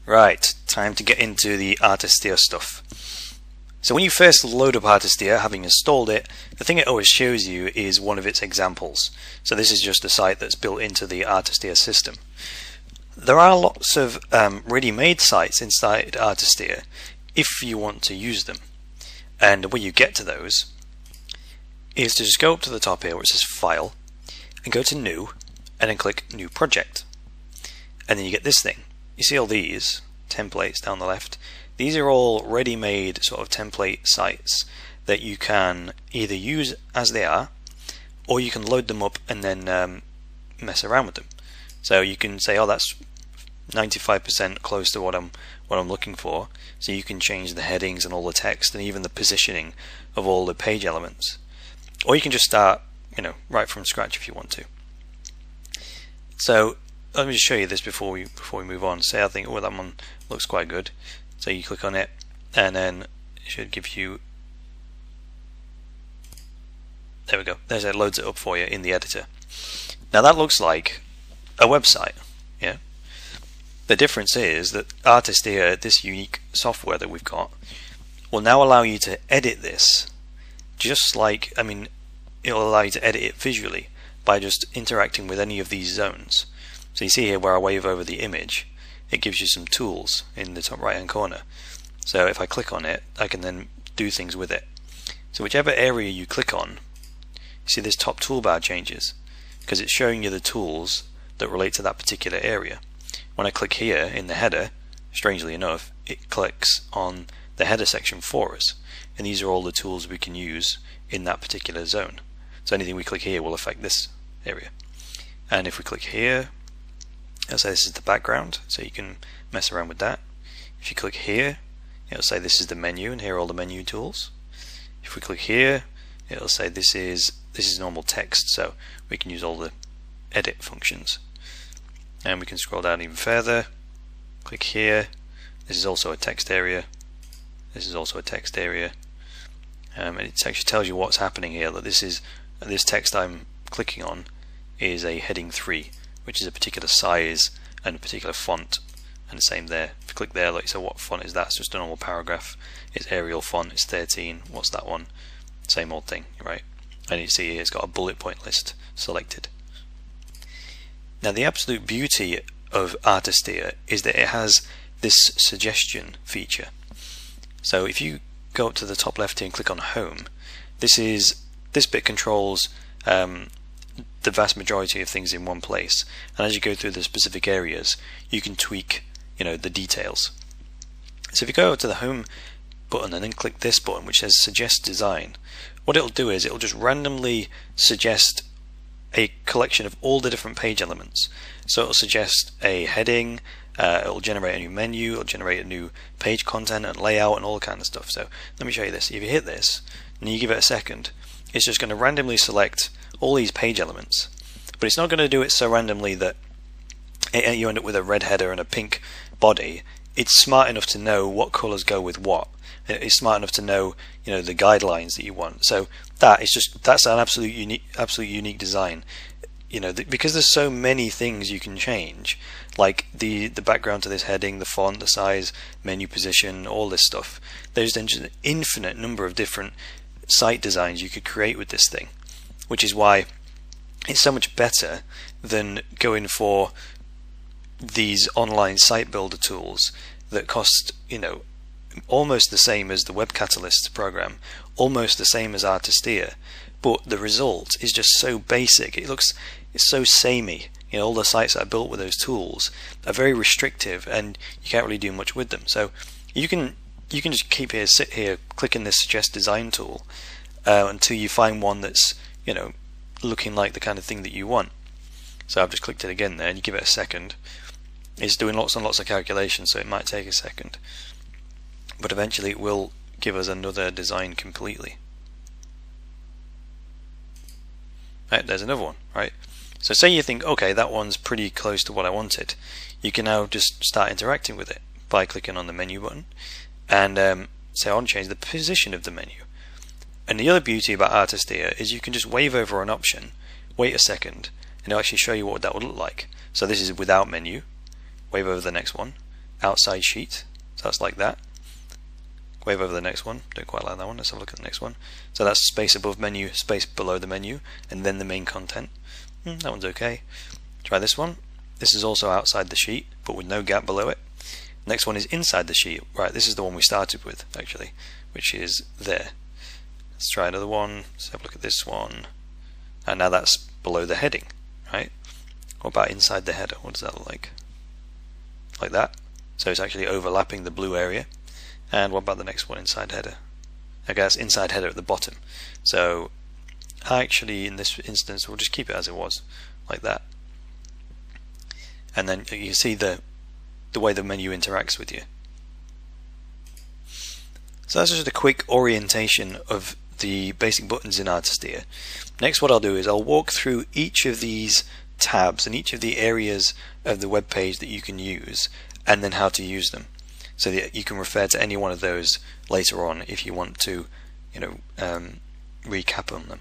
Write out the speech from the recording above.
Right, time to get into the Artisteer stuff. So when you first load up Artisteer, having installed it, the thing it always shows you is one of its examples. So this is just a site that's built into the Artisteer system. There are lots of ready-made sites inside Artisteer if you want to use them. And the way you get to those is to just go up to the top here where it says File and go to New and then click New Project. And then you get this thing. You see all these templates down the left? These are all ready-made sort of template sites that you can either use as they are, or you can load them up and then mess around with them. So you can say, oh, that's 95% close to what I'm looking for. So you can change the headings and all the text and even the positioning of all the page elements. Or you can just start, right from scratch if you want to. So let me just show you this before we move on. Say I think, oh, that one looks quite good. So you click on it and then it should give you, there we go, there's it, loads it up for you in the editor. Now that looks like a website, yeah. The difference is that Artisteer, this unique software that we've got, will now allow you to edit this just like, it'll allow you to edit it visually by just interacting with any of these zones. So you see here where I wave over the image, it gives you some tools in the top right hand corner. So if I click on it, I can then do things with it. So whichever area you click on, you see this top toolbar changes because it's showing you the tools that relate to that particular area. When I click here in the header, strangely enough, it clicks on the header section for us, and these are all the tools we can use in that particular zone. So anything we click here will affect this area. And if we click here, it'll say this is the background, so you can mess around with that. If you click here, it'll say this is the menu, and here are all the menu tools. If we click here, it'll say this is normal text, so we can use all the edit functions. And we can scroll down even further, click here, this is also a text area, this is also a text area, and it actually tells you what's happening here, that this text I'm clicking on is a heading 3, which is a particular size and a particular font, and the same there. If you click there, like, so what font is that? It's just a normal paragraph. It's Arial font, it's 13, what's that one? Same old thing, right? And you see here it's got a bullet point list selected. Now the absolute beauty of Artisteer is that it has this suggestion feature. So if you go up to the top left here and click on Home, this bit controls the vast majority of things in one place, and as you go through the specific areas you can tweak the details. So if you go to the Home button and then click this button which says Suggest Design, what it'll do is it'll just randomly suggest a collection of all the different page elements. So it'll suggest a heading, it'll generate a new menu, it'll generate a new page content and layout and all kind of stuff. So let me show you this. If you hit this and you give it a second, it's just going to randomly select all these page elements, but it's not going to do it so randomly that you end up with a red header and a pink body. It's smart enough to know what colors go with what. It's smart enough to know the guidelines that you want. So that's an absolute unique design. Because there's so many things you can change, like the background to this heading, the font, the size, menu position, all this stuff. There's then just an infinite number of different site designs you could create with this thing, which is why it's so much better than going for these online site builder tools that cost almost the same as the Web Catalyst program, almost the same as Artisteer, but the result is just so basic. It's so samey. All the sites that are built with those tools are very restrictive, and you can't really do much with them. So you can just sit here, clicking this Suggest Design tool until you find one that's looking like the kind of thing that you want. So I've just clicked it again there, and you give it a second. It's doing lots and lots of calculations, so it might take a second, but eventually it will give us another design completely. Right, there's another one, right? So say you think, okay, that one's pretty close to what I wanted. You can now just start interacting with it by clicking on the menu button and say I want to change the position of the menu. And the other beauty about Artisteer is you can just wave over an option, wait a second, and it'll actually show you what that would look like. So this is without menu. Wave over the next one, outside sheet. So that's like that. Wave over the next one. Don't quite like that one. Let's have a look at the next one. So that's space above menu, space below the menu, and then the main content. That one's okay. Try this one. This is also outside the sheet, but with no gap below it. Next one is inside the sheet. Right, this is the one we started with, actually, which is there. Let's try another one. Let's have a look at this one. And now that's below the heading, right? What about inside the header? What does that look like? Like that. So it's actually overlapping the blue area. And what about the next one, inside header? I guess inside header at the bottom. So actually, in this instance, we'll just keep it as it was, like that. And then you see the way the menu interacts with you. So that's just a quick orientation of the basic buttons in Artisteer. Next, what I'll do is I'll walk through each of these tabs and each of the areas of the web page that you can use, and then how to use them, so that you can refer to any one of those later on if you want to, recap on them.